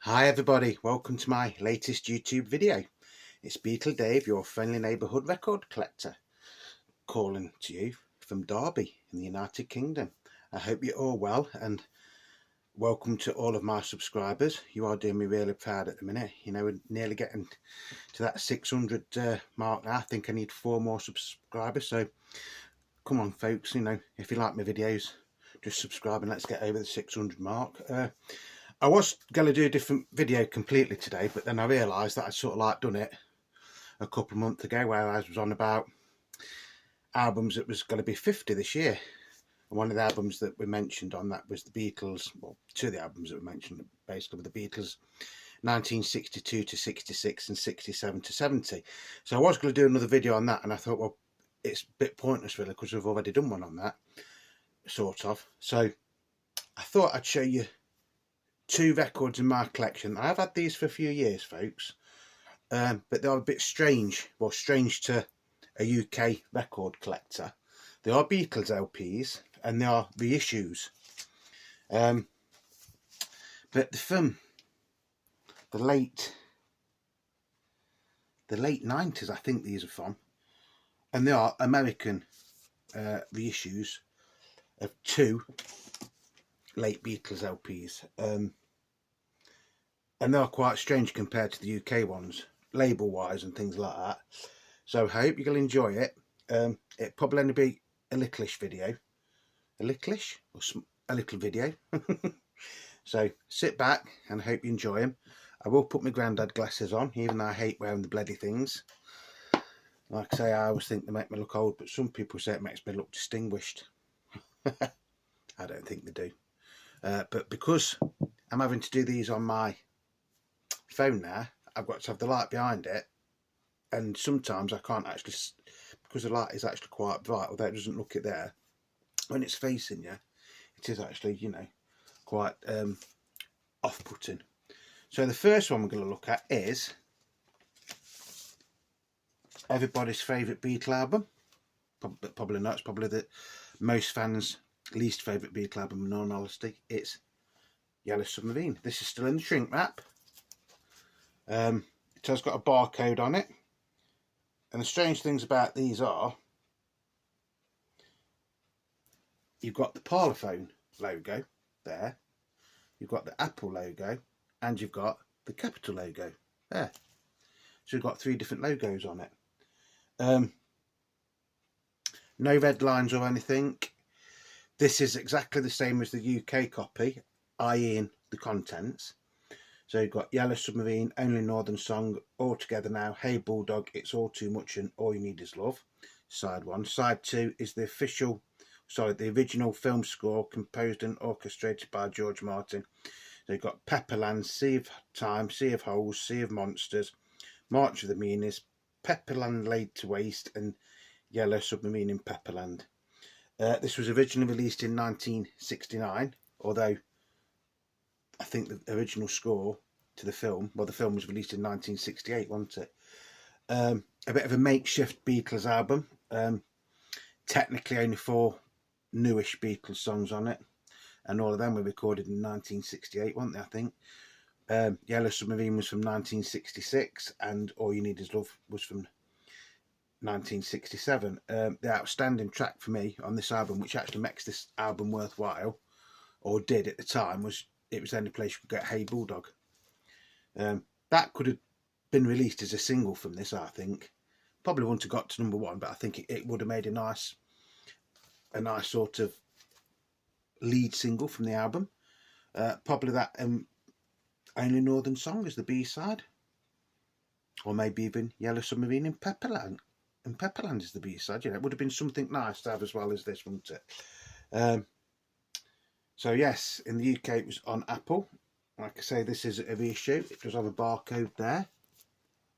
Hi everybody, welcome to my latest YouTube video. It's Beatle Dave, your friendly neighbourhood record collector, calling to you from Derby in the United Kingdom. I hope you're all well and welcome to all of my subscribers. You are doing me really proud at the minute. You know, we're nearly getting to that 600 mark now. I think I need 4 more subscribers, so come on folks, you know, if you like my videos, just subscribe and let's get over the 600 mark. I was going to do a different video completely today, but then I realised that I'd sort of like done it a couple of months ago where I was on about albums that was going to be 50 this year. And one of the albums that we mentioned on that was the Beatles, well, 2 of the albums that we mentioned basically were the Beatles 1962 to 66 and 67 to 70. So I was going to do another video on that, and I thought, well, it's a bit pointless really because we've already done one on that, sort of. So I thought I'd show you 2 records in my collection. I've had these for a few years, folks, but they're a bit strange. Well, strange to a UK record collector. They are Beatles LPs and they are reissues. But they're from the late 90s, I think these are from, and they are American reissues of 2 late Beatles LPs. And they're quite strange compared to the UK ones, label wise and things like that. So I hope you'll enjoy it. It'll probably only be a littleish video. A littleish? Or a little video. So sit back and I hope you enjoy them. I will put my grandad glasses on, even though I hate wearing the bloody things. Like I say, I always think they make me look old, but some people say it makes me look distinguished. I don't think they do. But because I'm having to do these on my phone now, I've got to have the light behind it, and sometimes I can't actually, because the light is actually quite bright, although it doesn't look it there, when it's facing you, it is actually, you know, quite off-putting. So the first one we're going to look at is everybody's favourite Beatle album. Probably not, it's probably the most fans' least favourite Beatle album, in all honesty. It's Yellow Submarine. This is still in the shrink wrap. It has got a barcode on it, and the strange things about these are you've got the Parlophone logo there, you've got the Apple logo, and you've got the Capital logo there. So you've got 3 different logos on it. No red lines or anything. This is exactly the same as the UK copy, i.e. in the contents. So you've got Yellow Submarine, Only Northern Song, All Together Now, Hey Bulldog, It's All Too Much and All You Need Is Love. Side 1. Side 2 is the original film score composed and orchestrated by George Martin. So you've got Pepperland, Sea of Time, Sea of Holes, Sea of Monsters, March of the Meanies, Pepperland Laid to Waste and Yellow Submarine in Pepperland. This was originally released in 1969, although I think the original score to the film, well, the film was released in 1968, wasn't it? A bit of a makeshift Beatles album. Technically only 4 newish Beatles songs on it, and all of them were recorded in 1968, weren't they, I think? Yellow Submarine was from 1966, and All You Need Is Love was from 1967. The outstanding track for me on this album, which actually makes this album worthwhile, or did at the time, was it was the only place you could get Hey Bulldog. That could have been released as a single from this, I think. Probably wouldn't have got to #1, but I think it would have made a nice sort of lead single from the album. Probably that Only Northern Song as the B-side, or maybe even Yellow Submarine in Pepperland. And Pepperland is the B-side. You know, it would have been something nice to have as well as this, wouldn't it? So yes, in the UK it was on Apple. Like I say, this is a reissue. It does have a barcode there.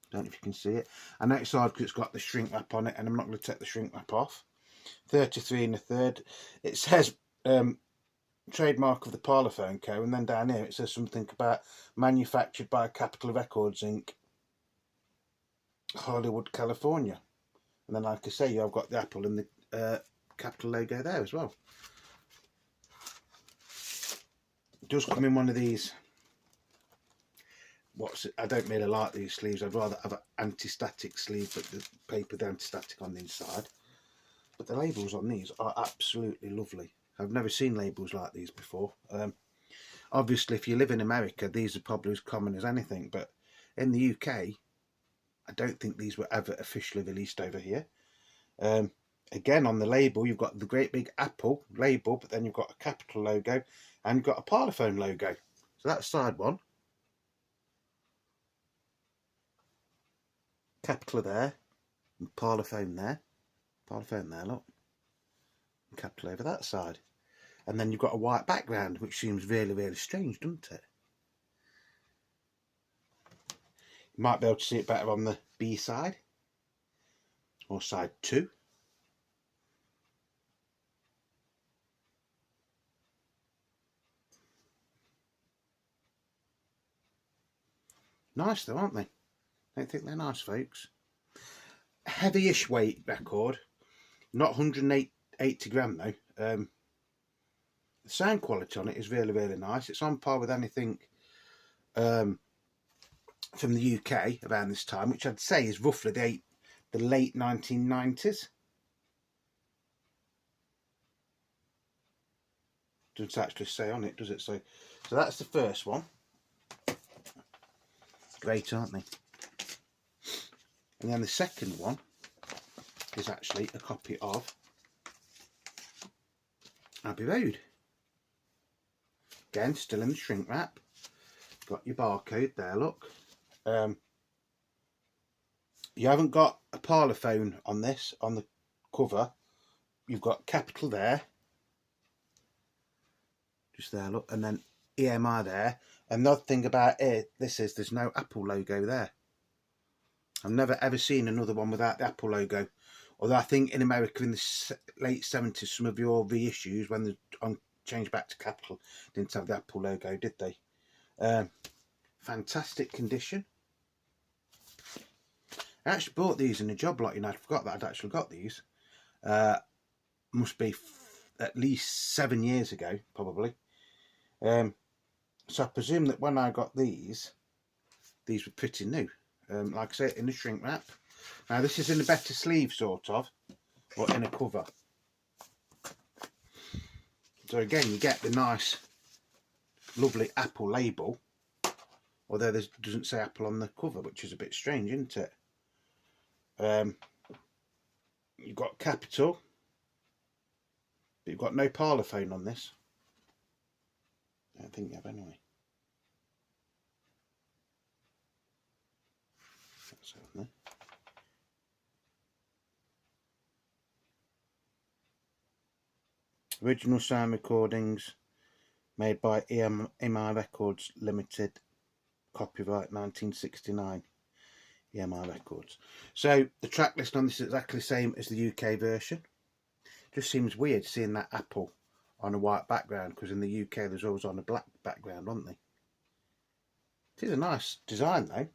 Don't know if you can see it. I know it's hard because it's got the shrink wrap on it, and I'm not going to take the shrink wrap off. 33 1/3. It says trademark of the Parlophone Co. And then down here it says something about manufactured by Capitol Records Inc. Hollywood, California. And then, like I say, I've got the Apple and the Capitol logo there as well. It does come in one of these I don't really like these sleeves. I'd rather have an anti-static sleeve, but the paper the anti-static on the inside. But the labels on these are absolutely lovely. I've never seen labels like these before. Obviously, if you live in America, these are probably as common as anything. But in the UK, I don't think these were ever officially released over here. Again, on the label, you've got the great big Apple label, but then you've got a capital logo and you've got a Parlophone logo. So that's side one. Capital there, and Parlophone there. Parlophone there, look. And capital over that side. And then you've got a white background, which seems really, really strange, doesn't it? You might be able to see it better on the B side, or side 2. Nice though, aren't they? Don't think they're nice, folks. Heavy-ish weight record, not 180 gram though. The sound quality on it is really, really nice. It's on par with anything from the UK around this time, which I'd say is roughly the late 1990s. Doesn't actually say on it, does it? So that's the first one. Great, aren't they? And then the second one is actually a copy of Abbey Road. Again, still in the shrink wrap. Got your barcode there, look. You haven't got a Parlophone on this, on the cover. You've got capital there. Just there, look. And then EMI there. Another thing about it, there's no Apple logo there. I've never ever seen another one without the Apple logo. Although I think in America in the late 70s, some of your reissues, when they changed back to capital, didn't have the Apple logo, did they? Fantastic condition. I actually bought these in a job lot, you know. I forgot that I'd actually got these. Must be at least 7 years ago, probably. So I presume that when I got these were pretty new. Like I say, in the shrink wrap. Now this is in a better sleeve, sort of, or in a cover. So again, you get the nice, lovely Apple label, although there doesn't say Apple on the cover, which is a bit strange, isn't it? You've got capital, but you've got no Parlophone on this. I don't think you have anyway. That's on there. Original sound recordings made by EMI Records Limited, copyright 1969, EMI Records. So the track list on this is exactly the same as the UK version. Just seems weird seeing that Apple on a white background, because in the UK there's always on a black background, aren't they? It is a nice design though.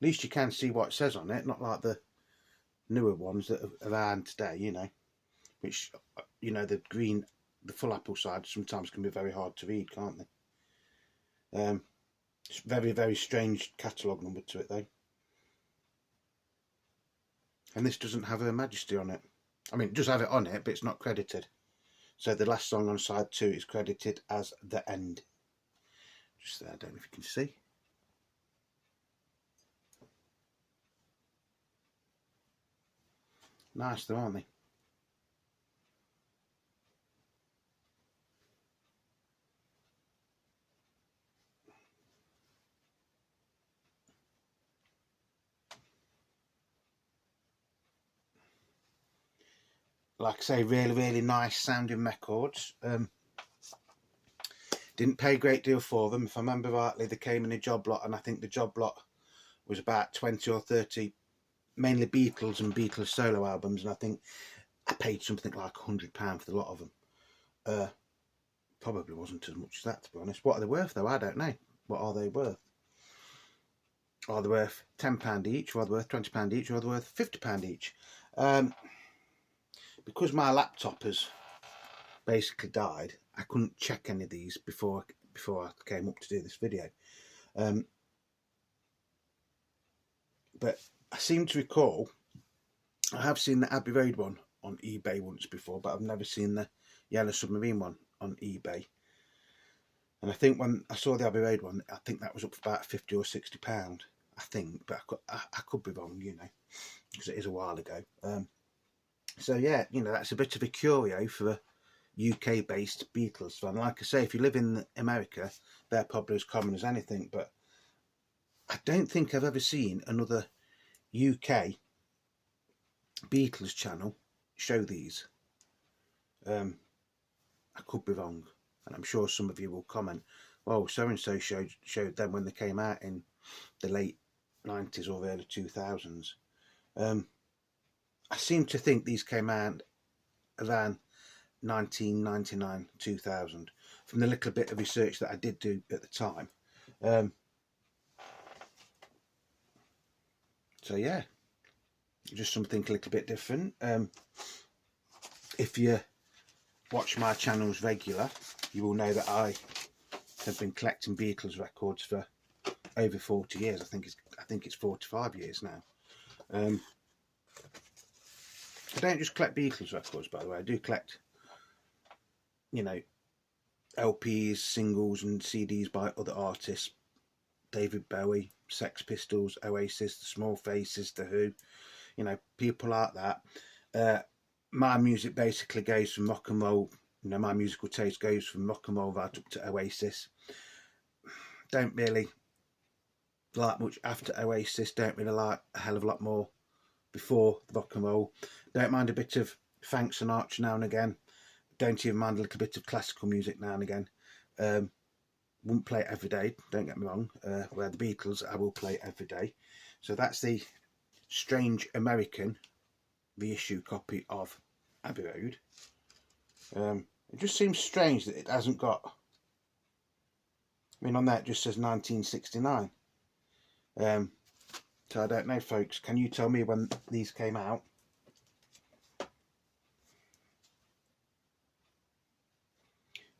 At least you can see what it says on it, not like the newer ones that are around today, you know, which, you know, the green, the full Apple side sometimes can be very hard to read, can't they? It's very, very strange catalogue number to it though. And this doesn't have Her Majesty on it. I mean, it does have it on it, but it's not credited. So the last song on side 2 is credited as The End. Just there, I don't know if you can see. Nice though, aren't they? Like I say, really, really nice sounding records. Didn't pay a great deal for them. If I remember rightly, they came in a job lot, and I think the job lot was about 20 or 30, mainly Beatles and Beatles solo albums, and I think I paid something like £100 for the lot of them. Probably wasn't as much as that, to be honest. What are they worth though? I don't know. What are they worth? Are they worth £10 each, or are they worth £20 each, or are they worth £50 each? Because my laptop has basically died, I couldn't check any of these before I came up to do this video. But I seem to recall I have seen the Abbey Road one on eBay once before, but I've never seen the Yellow Submarine one on eBay. And I think when I saw the Abbey Road one, I think that was up for about £50 or £60. I think, but I could be wrong, you know, because it is a while ago. So yeah, you know, that's a bit of a curio for a UK-based Beatles fan. Like I say, if you live in America, they're probably as common as anything. But I don't think I've ever seen another UK Beatles channel show these. I could be wrong, and I'm sure some of you will comment, well, so and so showed them when they came out in the late 90s or early 2000s. I seem to think these came out around 1999 2000 from the little bit of research that I did do at the time. So yeah, just something a little bit different. If you watch my channels regular, you will know that I have been collecting Beatles records for over 40 years. I think it's 45 years now. I don't just collect Beatles records, by the way. I do collect, you know, LPs, singles and CDs by other artists. David Bowie, Sex Pistols, Oasis, The Small Faces, The Who, you know, people like that. My music basically goes from rock and roll, you know, my musical taste goes from rock and roll right up to Oasis. Don't really like much after Oasis, don't really like a hell of a lot more before the rock and roll. Don't mind a bit of Frank Sinatra now and again. Don't even mind a little bit of classical music now and again. Wouldn't play it every day, don't get me wrong. Where the Beatles, I will play every day. So that's the strange American reissue copy of Abbey Road. It just seems strange that it hasn't got, I mean, on there it just says 1969. So I don't know, folks. Can you tell me when these came out?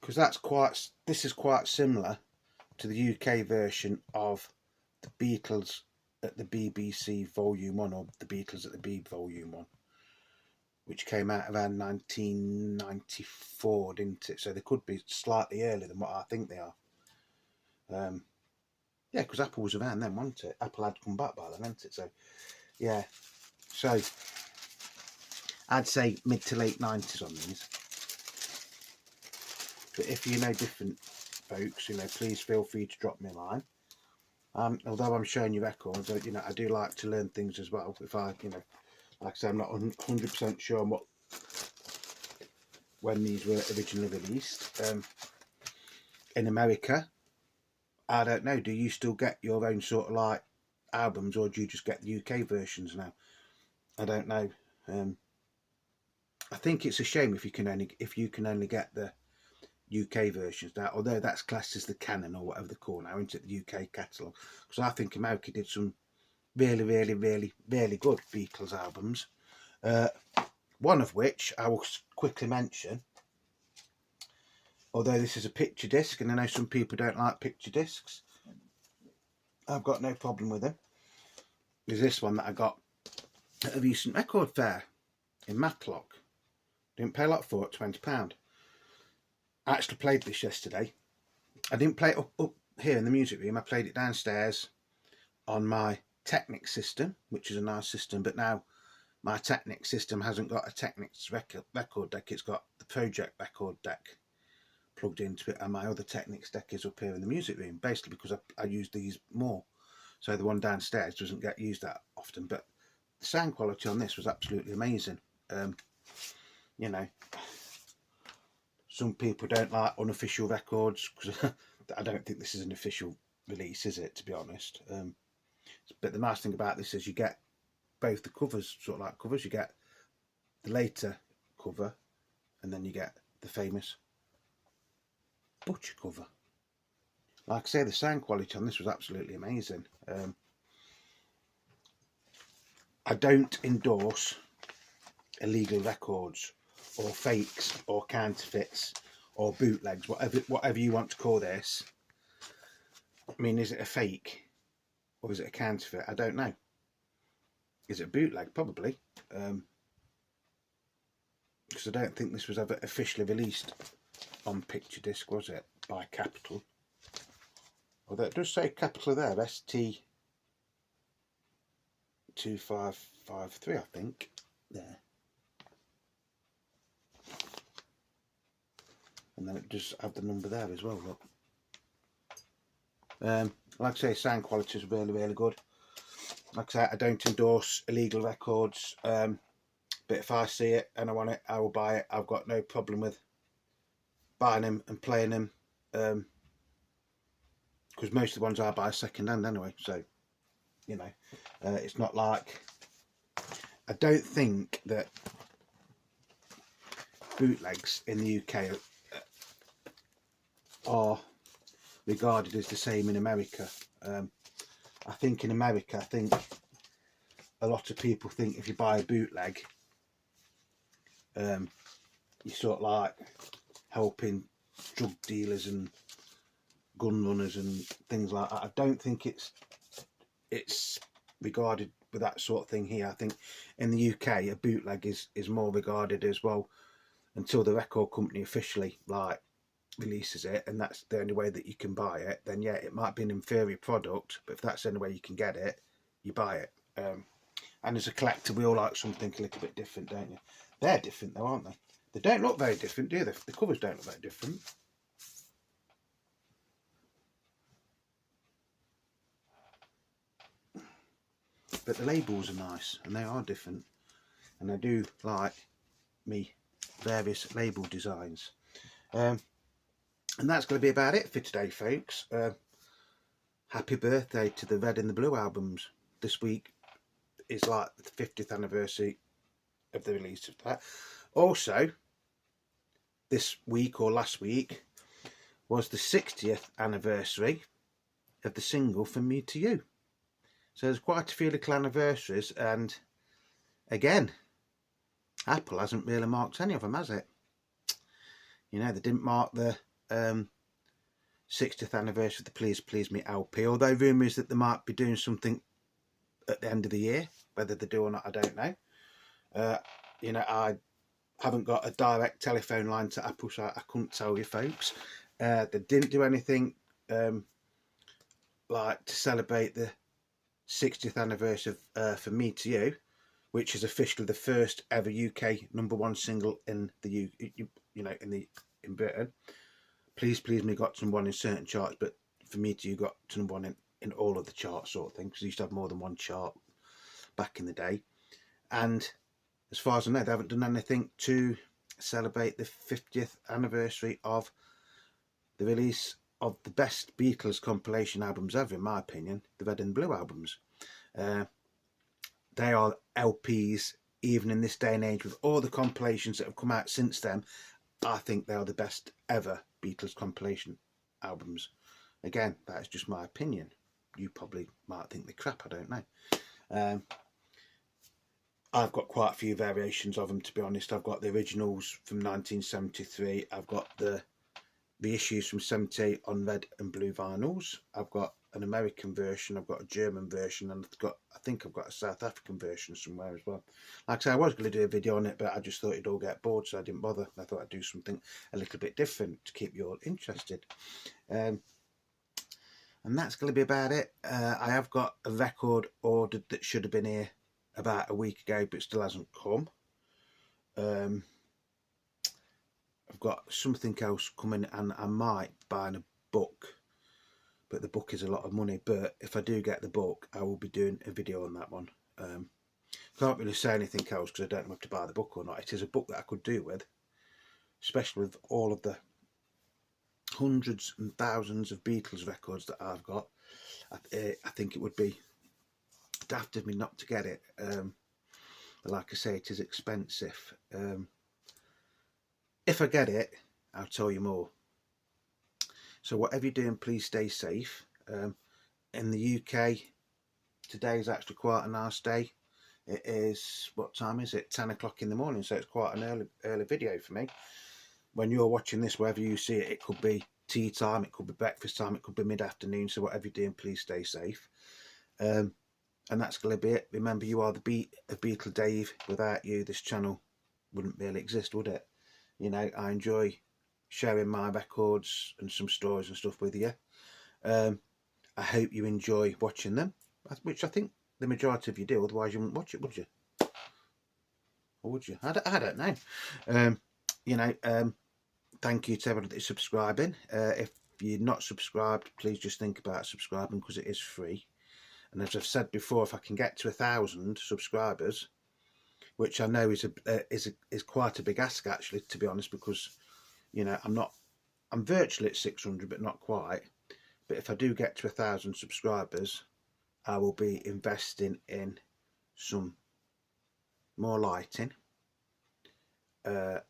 Because this is quite similar to the UK version of the Beatles at the BBC Volume 1, or the Beatles at the B Volume 1, which came out around 1994, didn't it? So they could be slightly earlier than what I think they are. Yeah, because Apple was around then, wasn't it? Apple had come back by then, hadn't it? So, yeah. So, I'd say mid to late 90s on these. But if you know different, folks, you know, please feel free to drop me a line. Although I'm showing you records, you know, I do like to learn things as well. If I, you know, like I say, I'm not 100% sure on when these were originally released. In America, I don't know, do you still get your own sort of like albums, or do you just get the UK versions now? I don't know. I think it's a shame if you can only get the UK versions now, although that's classed as the canon or whatever they call now, isn't it, the UK catalogue? Because I think America did some really, really, really, really good Beatles albums. One of which I will quickly mention, although this is a picture disc, and I know some people don't like picture discs. I've got no problem with them. There's this one that I got at a recent record fair in Matlock. Didn't pay a lot for it, £20. I actually played this yesterday. I didn't play it up here in the music room. I played it downstairs on my Technics system, which is a nice system, but now my Technics system hasn't got a Technics record deck. It's got the Project record deck plugged into it, and my other Technics deck is up here in the music room, basically because I use these more. So the one downstairs doesn't get used that often, but the sound quality on this was absolutely amazing. You know, some people don't like unofficial records, because I don't think this is an official release, is it, to be honest? But the nice thing about this is you get both the covers, sort of like covers. You get the later cover, and then you get the famous Butcher cover. Like I say, the sound quality on this was absolutely amazing. I don't endorse illegal records or fakes or counterfeits or bootlegs, whatever you want to call this. I mean, is it a fake or is it a counterfeit? I don't know. Is it a bootleg? Probably. Because I don't think this was ever officially released on picture disc, was it? By Capital. Although it does say Capital there, ST2553, I think. There. And then it does have the number there as well, look. Like I say, sound quality is really, really good. Like I say, I don't endorse illegal records, but if I see it and I want it, I will buy it. I've got no problem with buying them and playing them, because most of the ones I buy second hand anyway, so, you know, it's not like, I don't think that bootlegs in the UK are regarded as the same in America. I think in America, I think a lot of people think if you buy a bootleg, you're sort of like helping drug dealers and gun runners and things like that. I don't think it's regarded with that sort of thing here. I think in the UK a bootleg is more regarded as, well, until the record company officially like releases it and that's the only way that you can buy it, then yeah, it might be an inferior product, but if that's the only way you can get it, you buy it. And as a collector, we all like something a little bit different, don't you? They're different though, aren't they? They don't look very different, do they? The covers don't look very different. But the labels are nice and they are different, and I do like me various label designs. And that's going to be about it for today, folks. Happy birthday to the Red and the Blue albums. This week is like the 50th anniversary of the release of that. Also, this week or last week was the 60th anniversary of the single From Me to You. So there's quite a few little anniversaries, and again, Apple hasn't really marked any of them, has it? You know, they didn't mark the 60th anniversary of the Please Please Me LP, although rumours that they might be doing something at the end of the year. Whether they do or not, I don't know. You know, I haven't got a direct telephone line to Apple, so I couldn't tell you, folks. They didn't do anything like to celebrate the 60th anniversary of From Me to You, which is officially the first ever UK #1 single in the in Britain. Please Please Me got to #1 in certain charts, but From Me to You got to #1 in all of the charts, sort of thing, because they used to have more than one chart back in the day. And as far as I know, they haven't done anything to celebrate the 50th anniversary of the release of the best Beatles compilation albums ever, in my opinion, the Red and Blue albums. They are LPs, even in this day and age, with all the compilations that have come out since then. I think they are the best ever Beatles compilation albums. Again, that is just my opinion. You probably might think they're crap, I don't know. I've got quite a few variations of them, to be honest. I've got the originals from 1973. I've got the reissues from 78 on red and blue vinyls. I've got an American version, I've got a German version, and I think I've got a South African version somewhere as well. Like I say, I was going to do a video on it, but I just thought you'd all get bored, so I didn't bother. I thought I'd do something a little bit different to keep you all interested. And that's going to be about it. I have got a record ordered that should have been here about a week ago, but still hasn't come. I've got something else coming, and I might buy a book, but the book is a lot of money. But if I do get the book, I will be doing a video on that one. Can't really say anything else because I don't know if to buy the book or not. It is a book that I could do with, especially with all of the hundreds and thousands of Beatles records that I've got. I think it would be daft of me not to get it. But like I say, it is expensive. If I get it, I'll tell you more. So whatever you're doing, please stay safe. In the UK, today is actually quite a nice day. It is, what time is it? 10 o'clock in the morning, so it's quite an early video for me. When you're watching this, wherever you see it, it could be tea time, it could be breakfast time, it could be mid-afternoon. So whatever you're doing, please stay safe. And that's going to be it. Remember, you are the beat of Beatle Dave. Without you, this channel wouldn't really exist, would it? You know, I enjoy sharing my records and some stories and stuff with you. I hope you enjoy watching them, which I think the majority of you do, otherwise you wouldn't watch it, would you? Or would you? I don't know. You know, thank you to everybody that's subscribing. If you're not subscribed, please just think about subscribing, because it is free. And as I've said before, if I can get to 1,000 subscribers, which I know is quite a big ask, actually, to be honest, because, you know, I'm virtually at 600, but not quite. But if I do get to 1,000 subscribers, I will be investing in some more lighting, a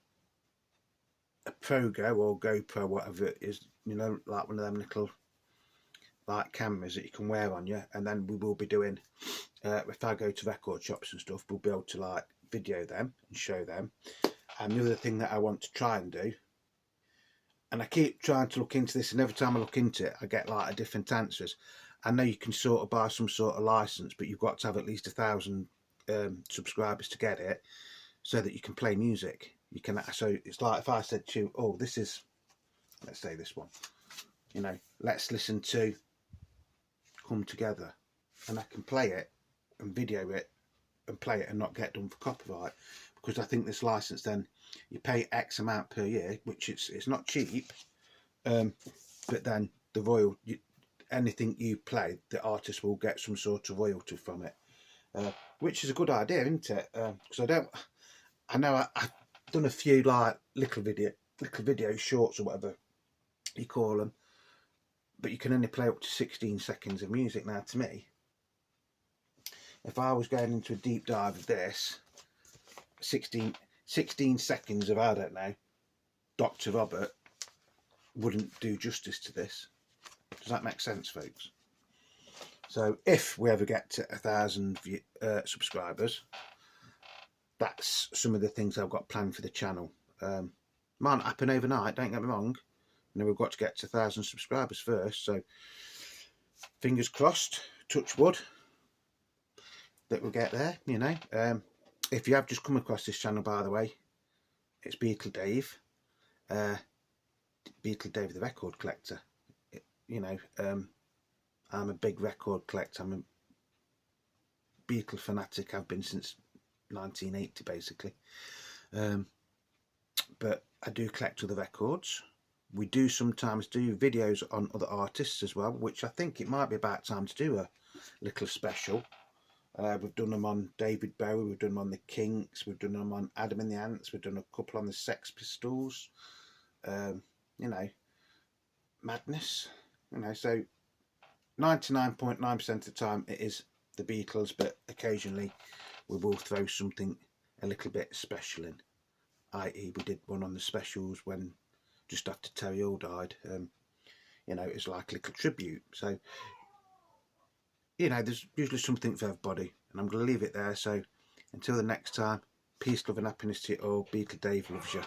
Progo or GoPro, whatever it is, you know, like one of them little like cameras that you can wear on you. And then we will be doing, if I go to record shops and stuff, we'll be able to like video them and show them. And the other thing that I want to try and do, and I keep trying to look into this, and every time I look into it I get like different answers. I know you can sort of buy some sort of license, but you've got to have at least 1,000 subscribers to get it, so that you can play music. You can, so it's like if I said to you, oh, this is, let's say this one, you know, let's listen to Come Together, and I can play it and video it and play it and not get done for copyright, because I think this license, then you pay X amount per year, which it's not cheap, but then the anything you play, the artist will get some sort of royalty from it, which is a good idea, isn't it? Because I know I've done a few like little video shorts or whatever you call them, but you can only play up to 16 seconds of music. Now, to me, if I was going into a deep dive of this, 16 seconds of, I don't know, Dr. Robert wouldn't do justice to this. Does that make sense, folks? So if we ever get to 1,000 subscribers, that's some of the things I've got planned for the channel. Might not happen overnight, don't get me wrong. You know, we've got to get to 1,000 subscribers first, so fingers crossed, touch wood, that we'll get there, you know. If you have just come across this channel, by the way, it's Beatle Dave. Beatle Dave the record collector. You know, I'm a big record collector. I'm a Beatle fanatic. I've been since 1980, basically. But I do collect other records. We do sometimes do videos on other artists as well, which I think it might be about time to do a little special. We've done them on David Bowie, we've done them on the Kinks, we've done them on Adam and the Ants, we've done a couple on the Sex Pistols, you know, madness, you know. So 99.9% of the time it is the Beatles, but occasionally we will throw something a little bit special in, i.e. we did one on the specials when just after Terry Hill died. You know, it's like a little tribute. So, you know, there's usually something for everybody, and I'm going to leave it there. So until the next time, peace, love and happiness to you all. Beatle Dave loves you.